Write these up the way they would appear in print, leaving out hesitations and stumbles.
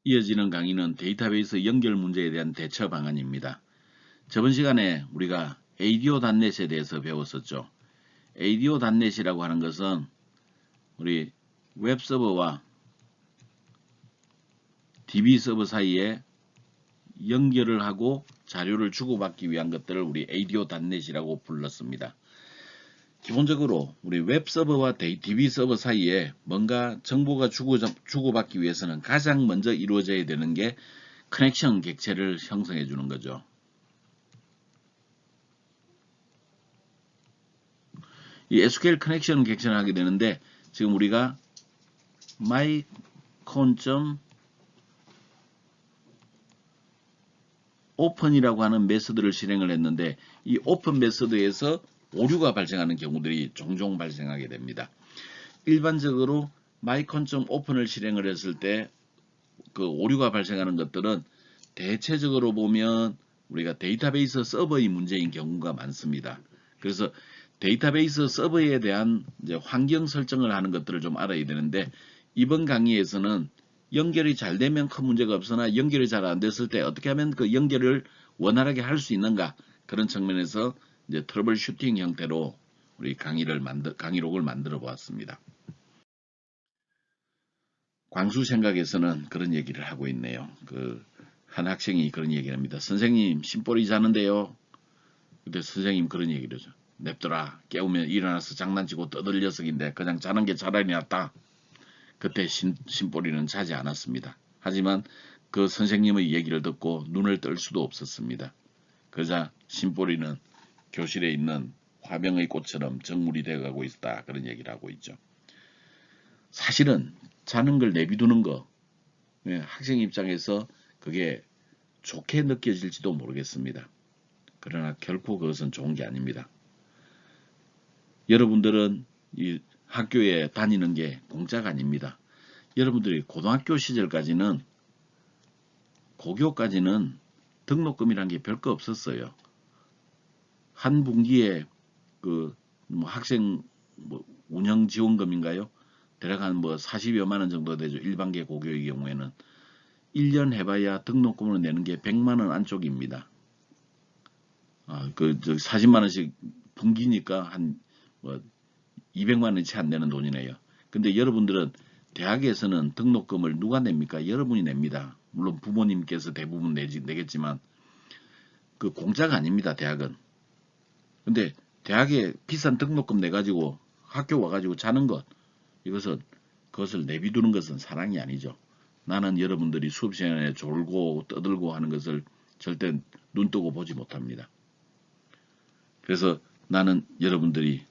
이어지는 강의는 데이터베이스 연결 문제에 대한 대처 방안입니다. 저번 시간에 우리가 ADO.NET에 대해서 배웠었죠. ADO.NET이라고 하는 것은 우리 웹서버와 DB서버 사이에 연결을 하고 자료를 주고받기 위한 것들을 우리 ADO.NET이라고 불렀습니다. 기본적으로 우리 웹서버와 DB서버 사이에 뭔가 정보가 주고받기 위해서는 가장 먼저 이루어져야 되는 게 커넥션 객체를 형성해 주는 거죠. 이 SQL 커넥션 객체를 하게 되는데 지금 우리가 mycon.open이라고 하는 메서드를 실행을 했는데 이 오픈 메서드에서 오류가 발생하는 경우들이 종종 발생하게 됩니다. 일반적으로 mycon.open을 실행을 했을 때 그 오류가 발생하는 것들은 대체적으로 보면 우리가 데이터베이스 서버의 문제인 경우가 많습니다. 그래서 데이터베이스 서버에 대한 이제 환경 설정을 하는 것들을 좀 알아야 되는데 이번 강의에서는 연결이 잘 되면 큰 문제가 없으나 연결이 잘 안 됐을 때 어떻게 하면 그 연결을 원활하게 할 수 있는가 그런 측면에서 이제 트러블 슈팅 형태로 우리 강의록을 만들어 보았습니다. 광수 생각에서는 그런 얘기를 하고 있네요. 한 학생이 그런 얘기를 합니다. 선생님, 심볼이 자는데요. 근데 선생님 그런 얘기를 하죠. 냅둬라. 깨우면 일어나서 장난치고 떠들 녀석인데 그냥 자는 게 차라리 낫다. 그때 심볼이는 자지 않았습니다. 하지만 그 선생님의 얘기를 듣고 눈을 뜰 수도 없었습니다. 그러자 심볼이는 교실에 있는 화병의 꽃처럼 정물이 되어가고 있다. 그런 얘기를 하고 있죠. 사실은 자는 걸 내비두는 거 학생 입장에서 그게 좋게 느껴질지도 모르겠습니다. 그러나 결코 그것은 좋은 게 아닙니다. 여러분들은 이 학교에 다니는 게 공짜가 아닙니다. 여러분들이 고등학교 시절까지는 고교까지는 등록금이란 게 별거 없었어요. 한 분기에 학생 운영 지원금인가요? 대략 한 40여만 원 정도 되죠. 일반계 고교의 경우에는 1년 해봐야 등록금으로 내는 게 100만 원 안쪽입니다. 40만 원씩 분기니까 한 200만 원이 채 안 되는 돈이네요. 근데 여러분들은 대학에서는 등록금을 누가 냅니까? 여러분이 냅니다. 물론 부모님께서 대부분 내겠지만 그 공짜가 아닙니다. 대학은. 근데 대학에 비싼 등록금 내가지고 학교 와가지고 자는 것 그것을 내비두는 것은 사랑이 아니죠. 나는 여러분들이 수업 시간에 졸고 떠들고 하는 것을 절대 눈뜨고 보지 못합니다. 그래서 나는 여러분들이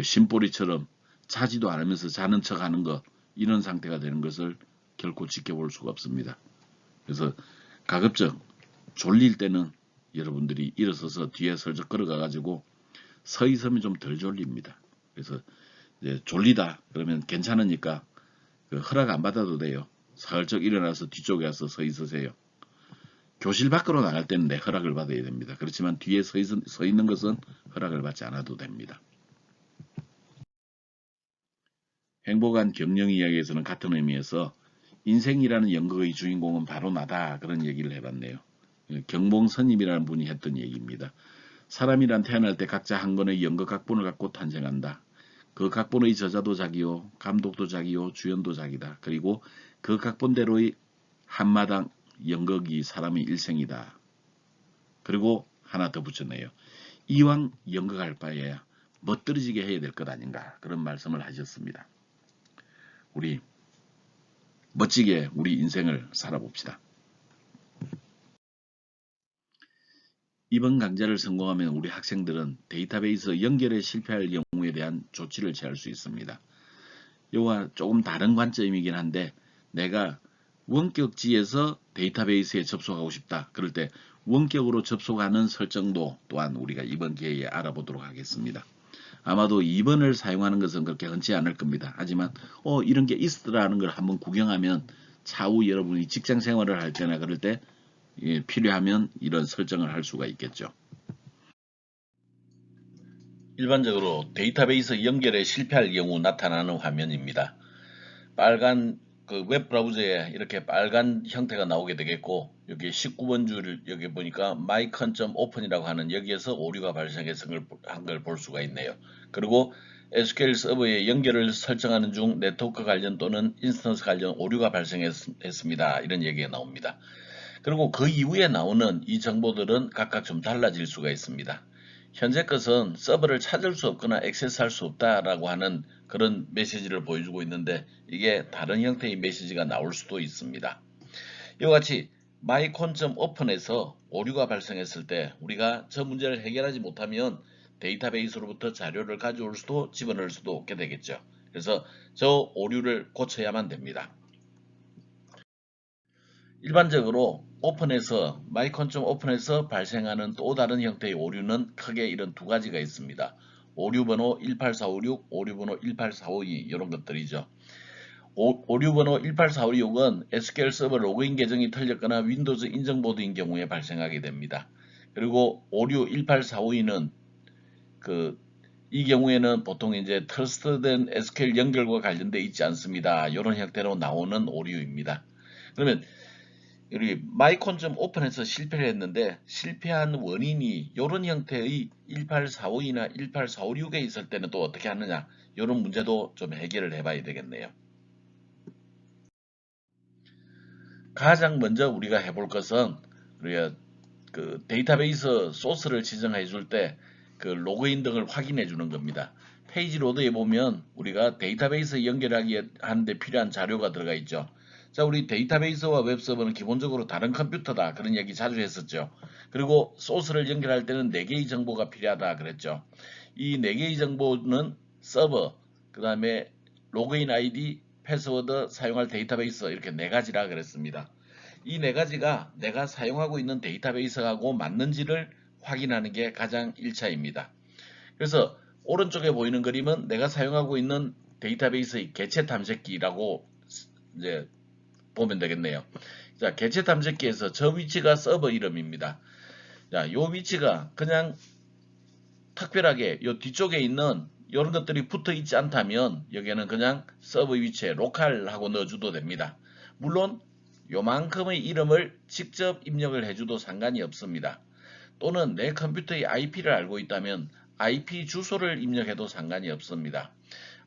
심보리처럼 자지도 않으면서 자는 척 하는 것 이런 상태가 되는 것을 결코 지켜볼 수가 없습니다. 그래서 가급적 졸릴 때는 여러분들이 일어서서 뒤에 슬쩍 걸어가 가지고 서 있으면 좀 덜 졸립니다. 그래서 이제 졸리다 그러면 괜찮으니까 허락 안 받아도 돼요. 살짝 일어나서 뒤쪽에 와서 서 있으세요. 교실 밖으로 나갈 때는 내 허락을 받아야 됩니다. 그렇지만 뒤에 서 있는 것은 허락을 받지 않아도 됩니다. 행복한 경영 이야기에서는 같은 의미에서 인생이라는 연극의 주인공은 바로 나다 그런 얘기를 해봤네요. 경봉선님이라는 분이 했던 얘기입니다. 사람이란 태어날 때 각자 한 권의 연극 각본을 갖고 탄생한다. 그 각본의 저자도 자기요, 감독도 자기요, 주연도 자기다. 그리고 그 각본대로의 한마당 연극이 사람의 일생이다. 그리고 하나 더 붙였네요. 이왕 연극할 바에야 멋들어지게 해야 될 것 아닌가 그런 말씀을 하셨습니다. 우리 멋지게 우리 인생을 살아봅시다. 이번 강좌를 성공하면 우리 학생들은 데이터베이스 연결에 실패할 경우에 대한 조치를 취할 수 있습니다. 이와 조금 다른 관점이긴 한데 내가 원격지에서 데이터베이스에 접속하고 싶다. 그럴 때 원격으로 접속하는 설정도 또한 우리가 이번 기회에 알아보도록 하겠습니다. 아마도 2번을 사용하는 것은 그렇게 흔치 않을 겁니다. 하지만 이런 게 있더라는 걸 한번 구경하면 차후 여러분이 직장 생활을 할 때나 그럴 때 필요하면 이런 설정을 할 수가 있겠죠. 일반적으로 데이터베이스 연결에 실패할 경우 나타나는 화면입니다. 빨간 그 웹 브라우저에 이렇게 빨간 형태가 나오게 되겠고, 여기 19번 줄 여기 보니까 mycon.open이라고 하는 여기에서 오류가 발생한 걸 볼 수가 있네요. 그리고 SQL 서버에 연결을 설정하는 중 네트워크 관련 또는 인스턴스 관련 오류가 발생했습니다. 이런 얘기가 나옵니다. 그리고 그 이후에 나오는 이 정보들은 각각 좀 달라질 수가 있습니다. 현재 것은 서버를 찾을 수 없거나 액세스할 수 없다라고 하는 그런 메시지를 보여주고 있는데, 이게 다른 형태의 메시지가 나올 수도 있습니다. 이와 같이 mycon.open에서 오류가 발생했을 때 우리가 저 문제를 해결하지 못하면 데이터베이스로부터 자료를 가져올 수도 집어넣을 수도 없게 되겠죠. 그래서 저 오류를 고쳐야만 됩니다. 일반적으로 오픈에서 mycon.open에서 발생하는 또 다른 형태의 오류는 크게 이런 두 가지가 있습니다. 오류번호 18456, 오류번호 18452 이런 것들이죠. 오류번호 18456은 SQL 서버 로그인 계정이 틀렸거나 윈도우즈 인증보드인 경우에 발생하게 됩니다. 그리고 오류 18452는 이 경우에는 보통 이제 트러스트된 SQL 연결과 관련되어 있지 않습니다. 이런 형태로 나오는 오류입니다. 그러면 우리 mycon.open에서 실패를 했는데, 실패한 원인이 이런 형태의 18452나 18456에 있을 때는 또 어떻게 하느냐, 이런 문제도 좀 해결을 해봐야 되겠네요. 가장 먼저 우리가 해볼 것은, 우리가 그 데이터베이스 소스를 지정해 줄 때 그 로그인 등을 확인해 주는 겁니다. 페이지 로드에 보면 우리가 데이터베이스 연결하기 하는데 필요한 자료가 들어가 있죠. 자, 우리 데이터베이스와 웹서버는 기본적으로 다른 컴퓨터다, 그런 얘기 자주 했었죠. 그리고 소스를 연결할 때는 4개의 정보가 필요하다 그랬죠. 이 4개의 정보는 서버, 그 다음에 로그인 아이디, 패스워드, 사용할 데이터베이스, 이렇게 4가지라 그랬습니다. 이 4가지가 내가 사용하고 있는 데이터베이스하고 맞는지를 확인하는 게 가장 1차입니다. 그래서 오른쪽에 보이는 그림은 내가 사용하고 있는 데이터베이스의 개체 탐색기라고 이제 보면 되겠네요. 자, 개체 탐색기에서 저 위치가 서버 이름입니다. 자, 요 위치가 그냥 특별하게 요 뒤쪽에 있는 이런 것들이 붙어 있지 않다면 여기에는 그냥 서버 위치에 로컬하고 넣어줘도 됩니다. 물론 요만큼의 이름을 직접 입력을 해줘도 상관이 없습니다. 또는 내 컴퓨터의 IP를 알고 있다면 IP 주소를 입력해도 상관이 없습니다.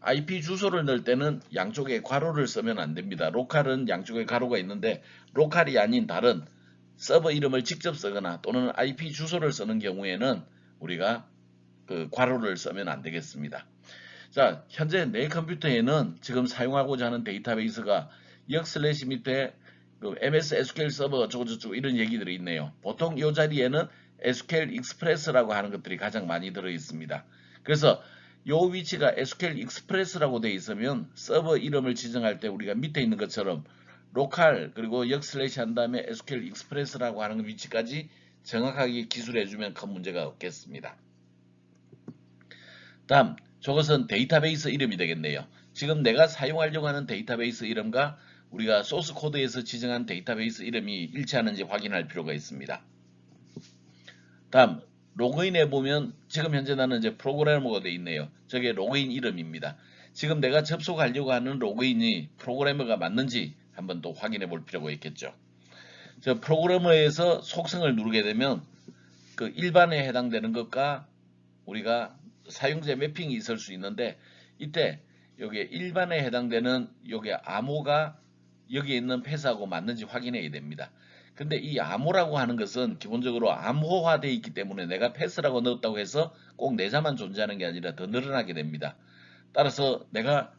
IP 주소를 넣을 때는 양쪽에 괄호를 쓰면 안 됩니다. 로컬은 양쪽에 괄호가 있는데, 로컬이 아닌 다른 서버 이름을 직접 쓰거나 또는 IP 주소를 쓰는 경우에는 우리가 그 괄호를 쓰면 안 되겠습니다. 자, 현재 내 컴퓨터에는 지금 사용하고자 하는 데이터베이스가 역/ 밑에 그 MS SQL 서버 어쩌고저쩌고 이런 얘기들이 있네요. 보통 이 자리에는 SQL 익스프레스라고 하는 것들이 가장 많이 들어 있습니다. 그래서 이 위치가 SQL 익스프레스라고 되어 있으면 서버 이름을 지정할 때 우리가 밑에 있는 것처럼 로컬 그리고 역/ 한 다음에 SQL 익스프레스라고 하는 위치까지 정확하게 기술해주면 큰 문제가 없겠습니다. 다음, 저것은 데이터베이스 이름이 되겠네요. 지금 내가 사용하려고 하는 데이터베이스 이름과 우리가 소스 코드에서 지정한 데이터베이스 이름이 일치하는지 확인할 필요가 있습니다. 다음, 로그인해 보면 지금 현재 나는 이제 프로그래머가 되어 있네요. 저게 로그인 이름입니다. 지금 내가 접속하려고 하는 로그인이 프로그래머가 맞는지 한번 또 확인해 볼 필요가 있겠죠. 저 프로그래머에서 속성을 누르게 되면 그 일반에 해당되는 것과 우리가 사용자 매핑이 있을 수 있는데, 이때 여기 일반에 해당되는 여기 암호가 여기에 있는 패스하고 맞는지 확인해야 됩니다. 근데 이 암호라고 하는 것은 기본적으로 암호화되어 있기 때문에 내가 패스라고 넣었다고 해서 꼭 내자만 존재하는 게 아니라 더 늘어나게 됩니다. 따라서 내가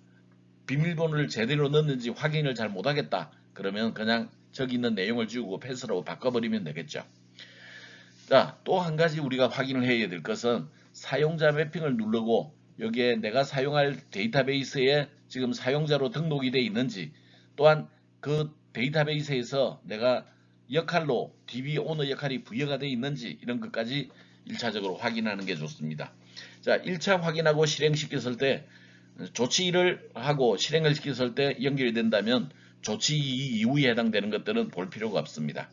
비밀번호를 제대로 넣었는지 확인을 잘 못하겠다, 그러면 그냥 저기 있는 내용을 지우고 패스라고 바꿔버리면 되겠죠. 자, 또 한 가지 우리가 확인을 해야 될 것은 사용자 매핑을 누르고 여기에 내가 사용할 데이터베이스에 지금 사용자로 등록이 되어 있는지, 또한 그 데이터베이스에서 내가 역할로 DB 오너 역할이 부여가 되어 있는지, 이런 것까지 1차적으로 확인하는 게 좋습니다. 자, 1차 확인하고 실행시켰을 때 조치 1을 하고 실행을 시켰을 때 연결이 된다면 조치 2 이후에 해당되는 것들은 볼 필요가 없습니다.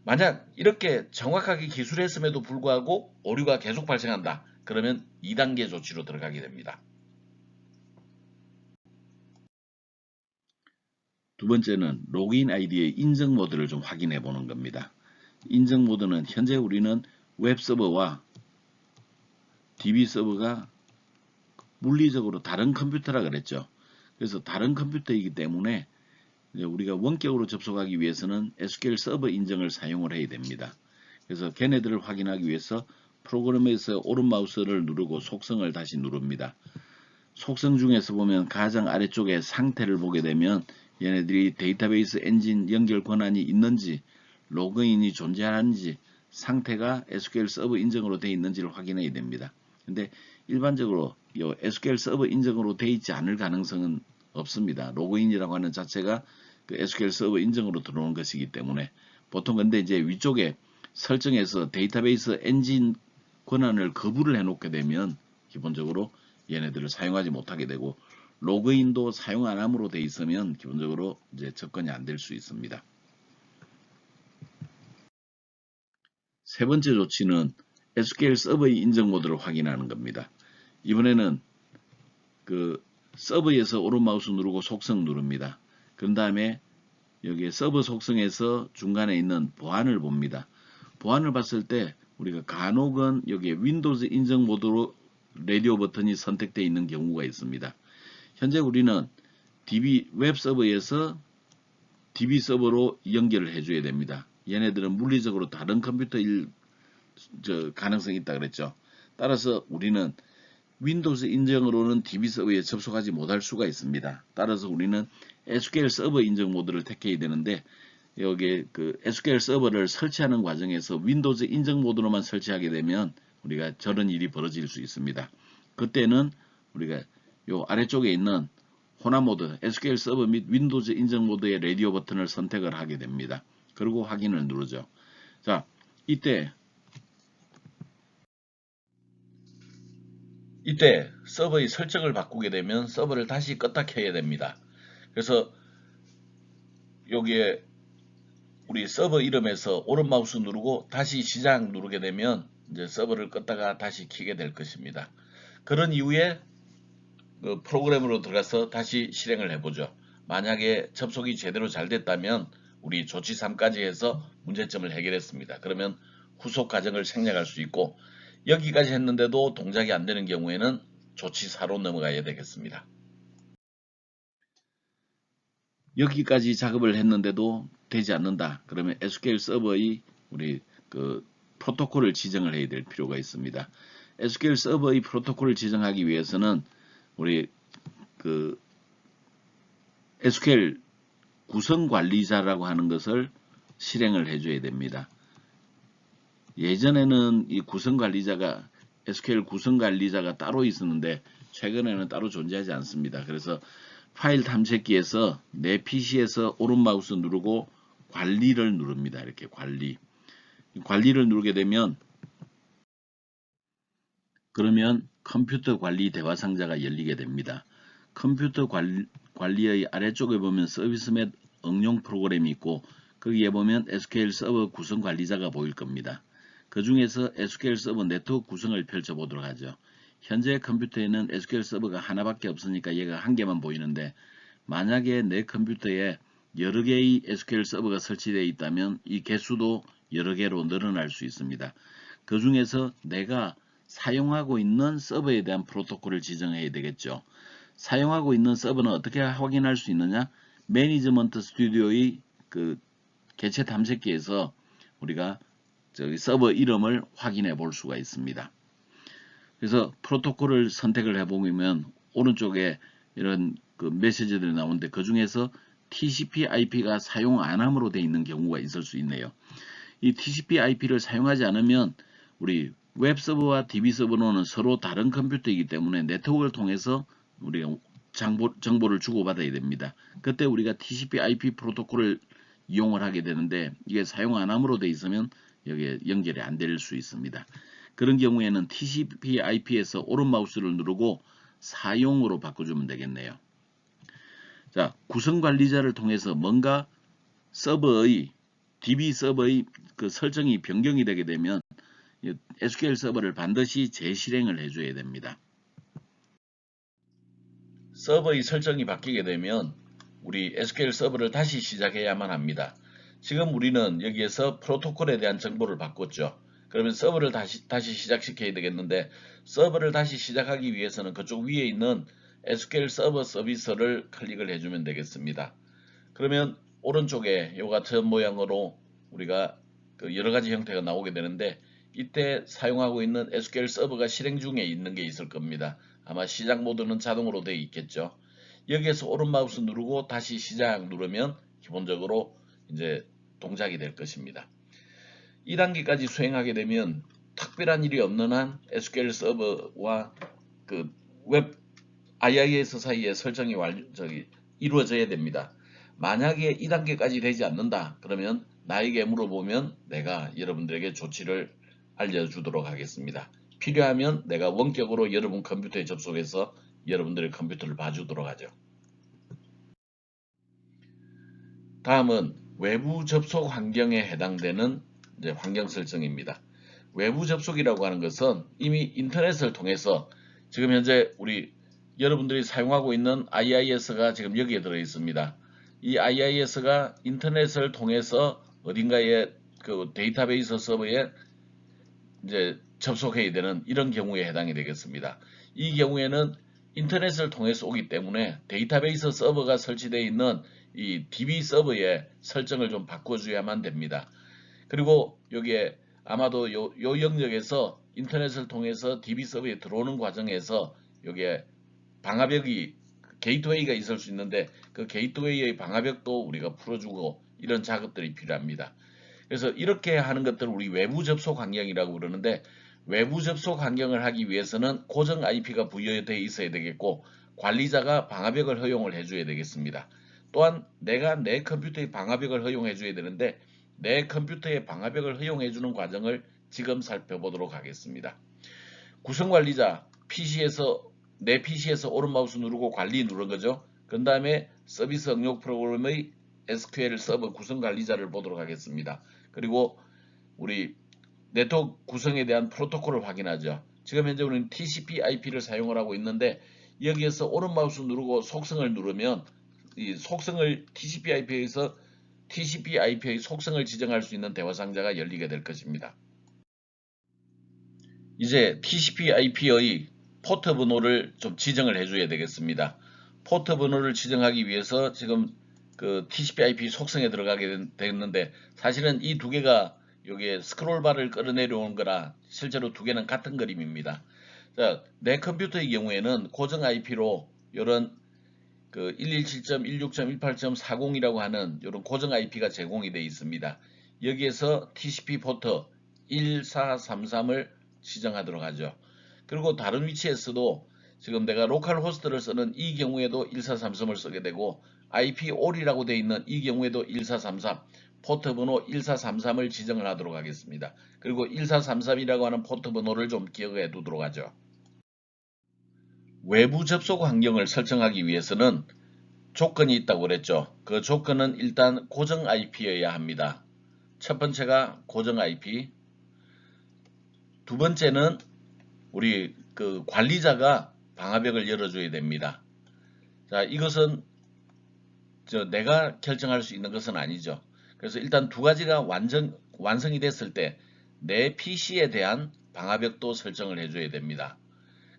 만약 이렇게 정확하게 기술했음에도 불구하고 오류가 계속 발생한다, 그러면 2단계 조치로 들어가게 됩니다. 두 번째는 로그인 아이디의 인증 모드를 좀 확인해 보는 겁니다. 인증 모드는 현재 우리는 웹 서버와 DB 서버가 물리적으로 다른 컴퓨터라 그랬죠. 그래서 다른 컴퓨터이기 때문에 우리가 원격으로 접속하기 위해서는 SQL 서버 인증을 사용을 해야 됩니다. 그래서 걔네들을 확인하기 위해서 프로그램에서 오른 마우스를 누르고 속성을 다시 누릅니다. 속성 중에서 보면 가장 아래쪽에 상태를 보게 되면 얘네들이 데이터베이스 엔진 연결 권한이 있는지, 로그인이 존재하는지, 상태가 SQL 서버 인증으로 되어 있는지를 확인해야 됩니다. 근데 일반적으로 이 SQL 서버 인증으로 되어 있지 않을 가능성은 없습니다. 로그인이라고 하는 자체가 그 SQL 서버 인증으로 들어오는 것이기 때문에 보통 근데 이제 위쪽에 설정에서 데이터베이스 엔진 권한을 거부를 해놓게 되면 기본적으로 얘네들을 사용하지 못하게 되고 로그인도 사용 안 함으로 되어 있으면 기본적으로 이제 접근이 안 될 수 있습니다. 세 번째 조치는 SQL 서버의 인증 모드를 확인하는 겁니다. 이번에는 그 서버에서 오른 마우스 누르고 속성 누릅니다. 그런 다음에 여기에 서버 속성에서 중간에 있는 보안을 봅니다. 보안을 봤을 때 우리가 간혹은 여기에 윈도우즈 인증 모드로 라디오 버튼이 선택되어 있는 경우가 있습니다. 현재 우리는 DB 웹 서버에서 DB 서버로 연결을 해줘야 됩니다. 얘네들은 물리적으로 다른 컴퓨터일 가능성이 있다 그랬죠. 따라서 우리는 윈도우즈 인증으로는 DB 서버에 접속하지 못할 수가 있습니다. 따라서 우리는 SQL 서버 인증 모드를 택해야 되는데 여기에 그 SQL 서버를 설치하는 과정에서 윈도우즈 인증 모드로만 설치하게 되면 우리가 저런 일이 벌어질 수 있습니다. 그때는 우리가 요 아래쪽에 있는 혼합 모드, SQL 서버 및 윈도우즈 인증 모드의 라디오 버튼을 선택을 하게 됩니다. 그리고 확인을 누르죠. 자, 이때 서버의 설정을 바꾸게 되면 서버를 다시 껐다 켜야 됩니다. 그래서 여기에 우리 서버 이름에서 오른 마우스 누르고 다시 시작 누르게 되면 이제 서버를 껐다가 다시 켜게 될 것입니다. 그런 이후에 그 프로그램으로 들어가서 다시 실행을 해보죠. 만약에 접속이 제대로 잘 됐다면 우리 조치 3까지 해서 문제점을 해결했습니다. 그러면 후속 과정을 생략할 수 있고 여기까지 했는데도 동작이 안 되는 경우에는 조치 4로 넘어가야 되겠습니다. 여기까지 작업을 했는데도 되지 않는다. 그러면 SQL 서버의 우리 그 프로토콜을 지정을 해야 될 필요가 있습니다. SQL 서버의 프로토콜을 지정하기 위해서는 우리 그 SQL 구성 관리자라고 하는 것을 실행을 해줘야 됩니다. 예전에는 이 구성 관리자가 SQL 구성 관리자가 따로 있었는데 최근에는 따로 존재하지 않습니다. 그래서 파일 탐색기에서 내 PC에서 오른 마우스 누르고 관리를 누릅니다. 이렇게 관리를 누르게 되면 그러면 컴퓨터 관리 대화 상자가 열리게 됩니다. 컴퓨터 관리의 아래쪽에 보면 서비스 및 응용 프로그램이 있고 거기에 보면 SQL 서버 구성 관리자가 보일 겁니다. 그 중에서 SQL 서버 네트워크 구성을 펼쳐보도록 하죠. 현재 컴퓨터에는 SQL 서버가 하나밖에 없으니까 얘가 한 개만 보이는데 만약에 내 컴퓨터에 여러 개의 SQL 서버가 설치되어 있다면 이 개수도 여러 개로 늘어날 수 있습니다. 그 중에서 내가 사용하고 있는 서버에 대한 프로토콜을 지정해야 되겠죠. 사용하고 있는 서버는 어떻게 확인할 수 있느냐? 매니지먼트 스튜디오의 그 개체 탐색기에서 우리가 저기 서버 이름을 확인해 볼 수가 있습니다. 그래서 프로토콜을 선택을 해보면 오른쪽에 이런 그 메시지들이 나오는데 그 중에서 TCP/IP가 사용 안 함으로 되어 있는 경우가 있을 수 있네요. 이 TCP/IP를 사용하지 않으면 우리 웹 서버와 DB 서버로는 서로 다른 컴퓨터이기 때문에 네트워크를 통해서 우리가 정보를 주고받아야 됩니다. 그때 우리가 TCP/IP 프로토콜을 이용을 하게 되는데 이게 사용 안 함으로 되어 있으면 여기에 연결이 안 될 수 있습니다. 그런 경우에는 TCP/IP에서 오른 마우스를 누르고 사용으로 바꿔주면 되겠네요. 자, 구성 관리자를 통해서 뭔가 서버의 DB 서버의 그 설정이 변경이 되게 되면 SQL 서버를 반드시 재실행을 해줘야 됩니다. 서버의 설정이 바뀌게 되면 우리 SQL 서버를 다시 시작해야만 합니다. 지금 우리는 여기에서 프로토콜에 대한 정보를 바꿨죠. 그러면 서버를 다시 시작시켜야 되겠는데, 서버를 다시 시작하기 위해서는 그쪽 위에 있는 SQL 서버 서비스를 클릭을 해주면 되겠습니다. 그러면 오른쪽에 이 같은 모양으로 우리가 그 여러 가지 형태가 나오게 되는데, 이때 사용하고 있는 SQL 서버가 실행 중에 있는 게 있을 겁니다. 아마 시작 모드는 자동으로 되어 있겠죠. 여기에서 오른 마우스 누르고 다시 시작 누르면 기본적으로 이제 동작이 될 것입니다. 2단계까지 수행하게 되면 특별한 일이 없는 한 SQL 서버와 그 웹 IIS 사이에 설정이 이루어져야 됩니다. 만약에 2단계까지 되지 않는다 그러면 나에게 물어보면 내가 여러분들에게 조치를 알려주도록 하겠습니다. 필요하면 내가 원격으로 여러분 컴퓨터에 접속해서 여러분들의 컴퓨터를 봐주도록 하죠. 다음은 외부 접속 환경에 해당되는 이제 환경 설정입니다. 외부 접속이라고 하는 것은 이미 인터넷을 통해서 지금 현재 우리 여러분들이 사용하고 있는 IIS가 지금 여기에 들어 있습니다. 이 IIS가 인터넷을 통해서 어딘가에 그 데이터베이스 서버에 이제 접속해야 되는 이런 경우에 해당이 되겠습니다. 이 경우에는 인터넷을 통해서 오기 때문에 데이터베이스 서버가 설치되어 있는 이 DB 서버의 설정을 좀 바꿔줘야만 됩니다. 그리고 여기에 아마도 요 영역에서 인터넷을 통해서 DB 서버에 들어오는 과정에서 여기에 방화벽이 게이트웨이가 있을 수 있는데 그 게이트웨이의 방화벽도 우리가 풀어주고 이런 작업들이 필요합니다. 그래서 이렇게 하는 것들을 우리 외부 접속 환경이라고 그러는데, 외부 접속 환경을 하기 위해서는 고정 IP가 부여되어 있어야 되겠고 관리자가 방화벽을 허용을 해줘야 되겠습니다. 또한 내가 내 컴퓨터의 방화벽을 허용해 줘야 되는데 내 컴퓨터의 방화벽을 허용해 주는 과정을 지금 살펴보도록 하겠습니다. 구성관리자 내 PC에서 오른 마우스 누르고 관리 누른 거죠. 그 다음에 서비스 응용 프로그램의 SQL 서버 구성관리자를 보도록 하겠습니다. 그리고 우리 네트워크 구성에 대한 프로토콜을 확인하죠. 지금 현재 우리는 TCP IP를 사용을 하고 있는데 여기에서 오른 마우스 누르고 속성을 누르면 이 속성을 TCP IP의 속성을 지정할 수 있는 대화 상자가 열리게 될 것입니다. 이제 TCP IP의 포트 번호를 좀 지정을 해줘야 되겠습니다. 포트 번호를 지정하기 위해서 지금 그 TCP IP 속성에 들어가게 됐는데 사실은 이 두 개가 여기에 스크롤바를 끌어내려온 거라 실제로 두 개는 같은 그림입니다. 자, 내 컴퓨터의 경우에는 고정 IP로 이런 그 117.16.18.40이라고 하는 이런 고정 IP가 제공이 되어 있습니다. 여기에서 TCP 포트 1433을 지정하도록 하죠. 그리고 다른 위치에서도 지금 내가 로컬 호스트를 쓰는 이 경우에도 1433을 쓰게 되고 IP all이라고 되어 있는 이 경우에도 1433 포트 번호 1433을 지정을 하도록 하겠습니다. 그리고 1433이라고 하는 포트 번호를 좀 기억해 두도록 하죠. 외부 접속 환경을 설정하기 위해서는 조건이 있다고 그랬죠. 그 조건은 일단 고정 IP여야 합니다. 첫 번째가 고정 IP, 두 번째는 우리 그 관리자가 방화벽을 열어줘야 됩니다. 자, 이것은 내가 결정할 수 있는 것은 아니죠. 그래서 일단 두 가지가 완성이 됐을 때 내 PC에 대한 방화벽도 설정을 해줘야 됩니다.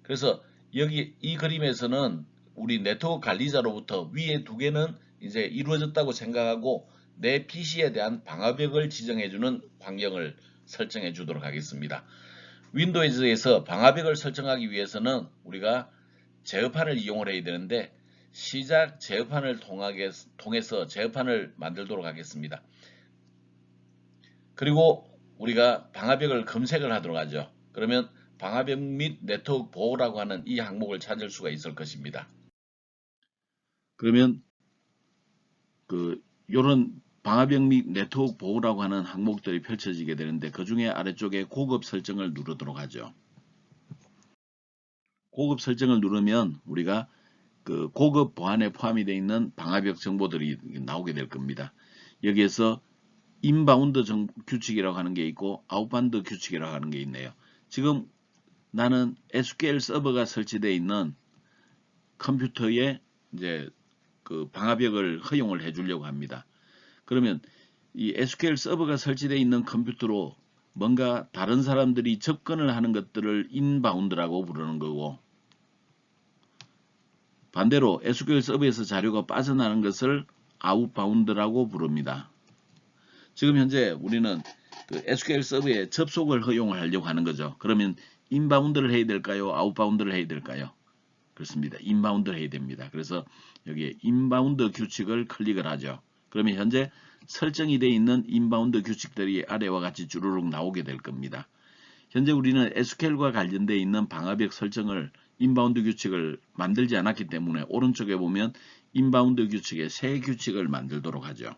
그래서 여기 이 그림에서는 우리 네트워크 관리자로부터 위에 두 개는 이제 이루어졌다고 생각하고 내 PC에 대한 방화벽을 지정해주는 환경을 설정해 주도록 하겠습니다. 윈도우즈에서 방화벽을 설정하기 위해서는 우리가 제어판을 이용을 해야 되는데 시작 제어판을 통해서 제어판을 만들도록 하겠습니다. 그리고 우리가 방화벽을 검색을 하도록 하죠. 그러면 방화벽 및 네트워크 보호라고 하는 이 항목을 찾을 수가 있을 것입니다. 그러면 요런 방화벽 및 네트워크 보호라고 하는 항목들이 펼쳐지게 되는데 그 중에 아래쪽에 고급 설정을 누르도록 하죠. 고급 설정을 누르면 우리가 그 고급 보안에 포함이 되어 있는 방화벽 정보들이 나오게 될 겁니다. 여기에서 인바운드 규칙이라고 하는 게 있고 아웃바운드 규칙이라고 하는 게 있네요. 지금 나는 SQL 서버가 설치되어 있는 컴퓨터에 이제 그 방화벽을 허용을 해주려고 합니다. 그러면 이 SQL 서버가 설치되어 있는 컴퓨터로 뭔가 다른 사람들이 접근을 하는 것들을 인바운드라고 부르는 거고, 반대로 SQL 서버에서 자료가 빠져나가는 것을 아웃바운드라고 부릅니다. 지금 현재 우리는 그 SQL 서버에 접속을 허용을 하려고 하는 거죠. 그러면 인바운드를 해야 될까요? 아웃바운드를 해야 될까요? 그렇습니다. 인바운드를 해야 됩니다. 그래서 여기에 인바운드 규칙을 클릭을 하죠. 그러면 현재 설정이 되어 있는 인바운드 규칙들이 아래와 같이 주르륵 나오게 될 겁니다. 현재 우리는 SQL과 관련되어 있는 방화벽 설정을 인바운드 규칙을 만들지 않았기 때문에 오른쪽에 보면 인바운드 규칙의 새 규칙을 만들도록 하죠.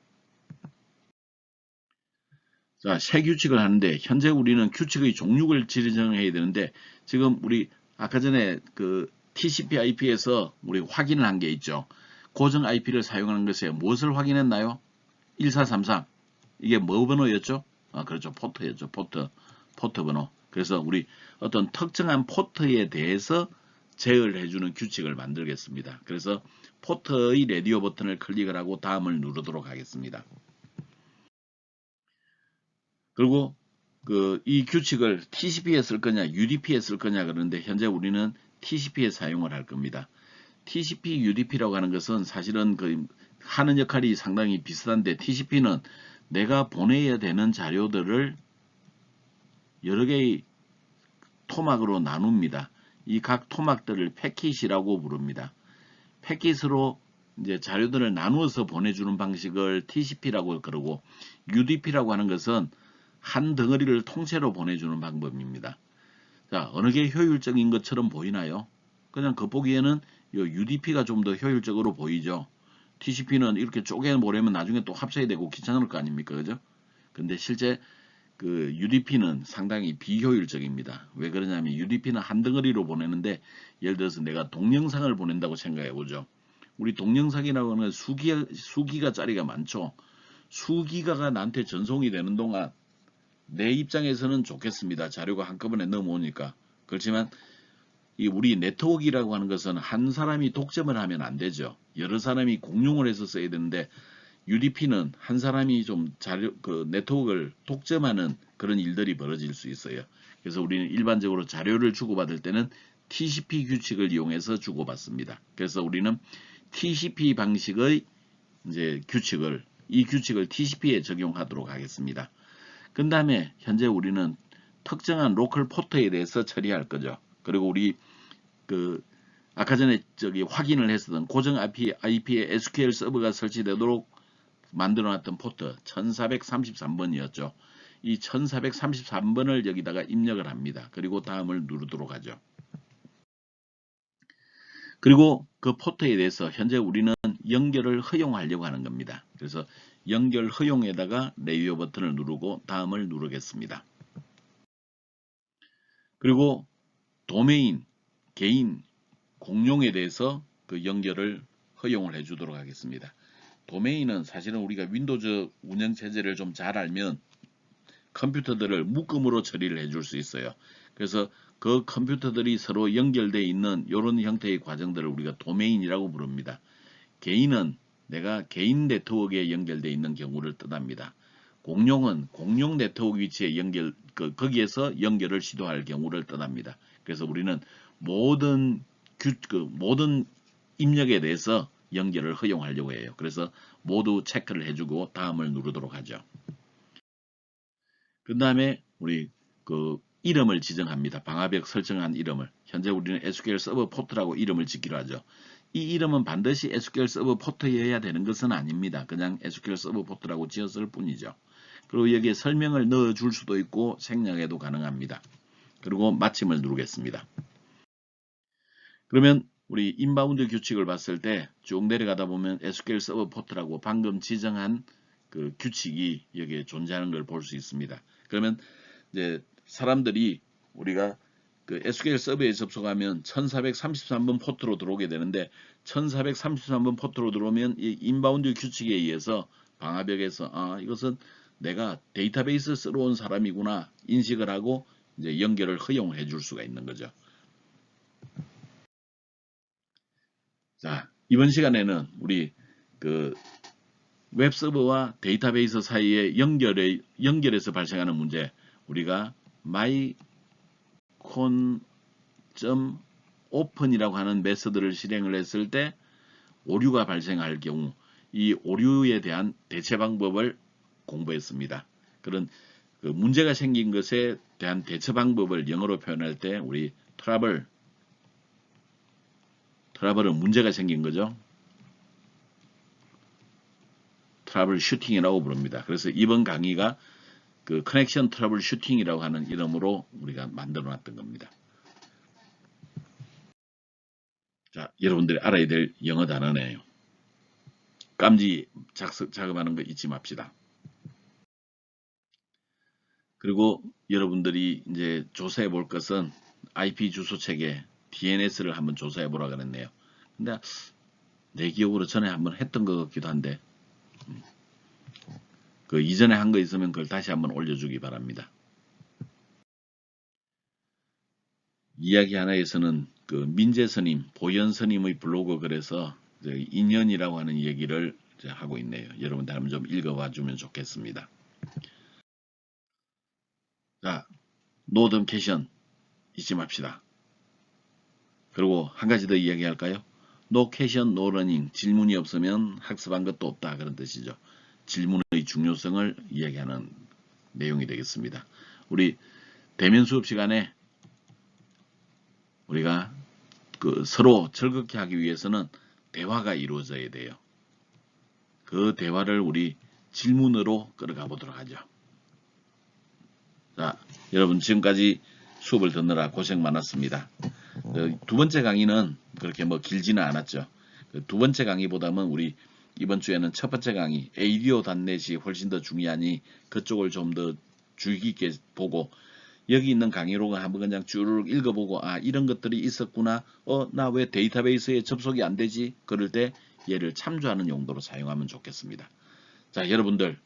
자, 새 규칙을 하는데 현재 우리는 규칙의 종류를 지정해야 되는데 지금 우리 아까 전에 그 TCP/IP에서 우리 확인을 한 게 있죠. 고정 IP를 사용하는 것에 무엇을 확인했나요? 1433. 이게 뭐 번호였죠? 아, 그렇죠. 포트였죠. 포트 번호. 그래서 우리 어떤 특정한 포트에 대해서 제어를 해주는 규칙을 만들겠습니다. 그래서 포트의 라디오 버튼을 클릭을 하고 다음을 누르도록 하겠습니다. 그리고 이 규칙을 TCP에 쓸 거냐, UDP에 쓸 거냐 그러는데 현재 우리는 TCP에 사용을 할 겁니다. TCP, UDP라고 하는 것은 사실은 하는 역할이 상당히 비슷한데 TCP는 내가 보내야 되는 자료들을 여러 개의 토막으로 나눕니다. 이 각 토막들을 패킷이라고 부릅니다. 패킷으로 이제 자료들을 나누어서 보내주는 방식을 TCP라고 그러고 UDP라고 하는 것은 한 덩어리를 통째로 보내주는 방법입니다. 자, 어느 게 효율적인 것처럼 보이나요? 그냥 겉보기에는 UDP가 좀 더 효율적으로 보이죠. TCP는 이렇게 쪼개 보내면 나중에 또 합쳐야 되고 귀찮을 거 아닙니까? 그죠? 근데 실제 그 UDP는 상당히 비효율적입니다. 왜 그러냐면 UDP는 한 덩어리로 보내는데 예를 들어서 내가 동영상을 보낸다고 생각해 보죠. 우리 동영상이라고 하는 수기가짜리가 많죠. 수기가가 나한테 전송이 되는 동안 내 입장에서는 좋겠습니다. 자료가 한꺼번에 넘어오니까. 그렇지만 이 우리 네트워크라고 하는 것은 한 사람이 독점을 하면 안 되죠. 여러 사람이 공용을 해서 써야 되는데 UDP는 한 사람이 좀 네트워크를 독점하는 그런 일들이 벌어질 수 있어요. 그래서 우리는 일반적으로 자료를 주고받을 때는 TCP 규칙을 이용해서 주고받습니다. 그래서 우리는 TCP 방식의 이제 이 규칙을 TCP에 적용하도록 하겠습니다. 그 다음에 현재 우리는 특정한 로컬 포트에 대해서 처리할 거죠. 그리고 우리 아까 전에 확인을 했었던 고정 IP에 SQL 서버가 설치되도록 만들어놨던 포트 1433번이었죠. 이 1433번을 여기다가 입력을 합니다. 그리고 다음을 누르도록 하죠. 그리고 그 포트에 대해서 현재 우리는 연결을 허용하려고 하는 겁니다. 그래서 연결 허용에다가 레이어 버튼을 누르고 다음을 누르겠습니다. 그리고 도메인, 개인, 공용에 대해서 그 연결을 허용을 해주도록 하겠습니다. 도메인은 사실은 우리가 윈도우즈 운영체제를 좀 잘 알면 컴퓨터들을 묶음으로 처리를 해줄 수 있어요. 그래서 그 컴퓨터들이 서로 연결되어 있는 이런 형태의 과정들을 우리가 도메인이라고 부릅니다. 개인은 내가 개인 네트워크에 연결되어 있는 경우를 뜻합니다. 공용은 공용 네트워크 위치에 거기에서 연결을 시도할 경우를 뜻합니다. 그래서 우리는 모든 입력에 대해서 연결을 허용하려고 해요. 그래서 모두 체크를 해주고 다음을 누르도록 하죠. 그 다음에 우리 이름을 지정합니다. 방화벽 설정한 이름을. 현재 우리는 SQL 서버 포트라고 이름을 짓기로 하죠. 이 이름은 반드시 SQL 서버 포트여야 되는 것은 아닙니다. 그냥 SQL 서버 포트라고 지었을 뿐이죠. 그리고 여기에 설명을 넣어줄 수도 있고 생략해도 가능합니다. 그리고 마침을 누르겠습니다. 그러면 우리 인바운드 규칙을 봤을 때 쭉 내려가다 보면 SQL 서버 포트라고 방금 지정한 그 규칙이 여기에 존재하는 걸 볼 수 있습니다. 그러면 이제 사람들이 우리가 그 SQL 서버에 접속하면 1433번 포트로 들어오게 되는데 1433번 포트로 들어오면 이 인바운드 규칙에 의해서 방화벽에서 이것은 내가 데이터베이스 쓰러 온 사람이구나 인식을 하고 이제 연결을 허용해 줄 수가 있는 거죠. 자, 이번 시간에는 우리 그 웹서버와 데이터베이스 사이의 연결에서 발생하는 문제, 우리가 mycon.open이라고 하는 메서드를 실행을 했을 때 오류가 발생할 경우 이 오류에 대한 대체 방법을 공부했습니다. 그런 그 문제가 생긴 것에 대한 대처 방법을 영어로 표현할 때 우리 트러블은 문제가 생긴 거죠. 트러블 슈팅이라고 부릅니다. 그래서 이번 강의가 그 커넥션 트러블 슈팅이라고 하는 이름으로 우리가 만들어 놨던 겁니다. 자, 여러분들이 알아야 될 영어 단어네요. 깜지 작업하는 거 잊지 맙시다. 그리고 여러분들이 이제 조사해 볼 것은 IP 주소 체계 DNS를 한번 조사해 보라 그랬네요. 근데 내 기억으로 전에 한번 했던 것 같기도 한데 그 이전에 한 거 있으면 그걸 다시 한번 올려주기 바랍니다. 이야기 하나에서는 그 민재스님, 보현스님의 블로그 글에서 인연이라고 하는 얘기를 하고 있네요. 여러분들 한번 좀 읽어봐 주면 좋겠습니다. 자, 노덤캐션 잊지 맙시다. 그리고 한 가지 더 이야기할까요? No question, no learning. 질문이 없으면 학습한 것도 없다. 그런 뜻이죠. 질문의 중요성을 이야기하는 내용이 되겠습니다. 우리 대면 수업 시간에 우리가 그 서로 즐겁게 하기 위해서는 대화가 이루어져야 돼요. 그 대화를 우리 질문으로 끌어가 보도록 하죠. 자, 여러분 지금까지 수업을 듣느라 고생 많았습니다. 두 번째 강의는 그렇게 뭐 길지는 않았죠. 두 번째 강의보다는 우리 이번 주에는 첫 번째 강의 ADO.net이 훨씬 더 중요하니 그쪽을 좀 더 주의 깊게 보고 여기 있는 강의록을 한번 그냥 쭉 읽어보고 아 이런 것들이 있었구나. 나 왜 데이터베이스에 접속이 안 되지? 그럴 때 얘를 참조하는 용도로 사용하면 좋겠습니다. 자, 여러분들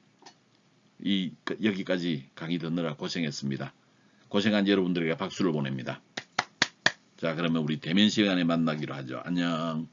여기까지 강의 듣느라 고생했습니다. 고생한 여러분들에게 박수를 보냅니다. 자, 그러면 우리 대면 시간에 만나기로 하죠. 안녕.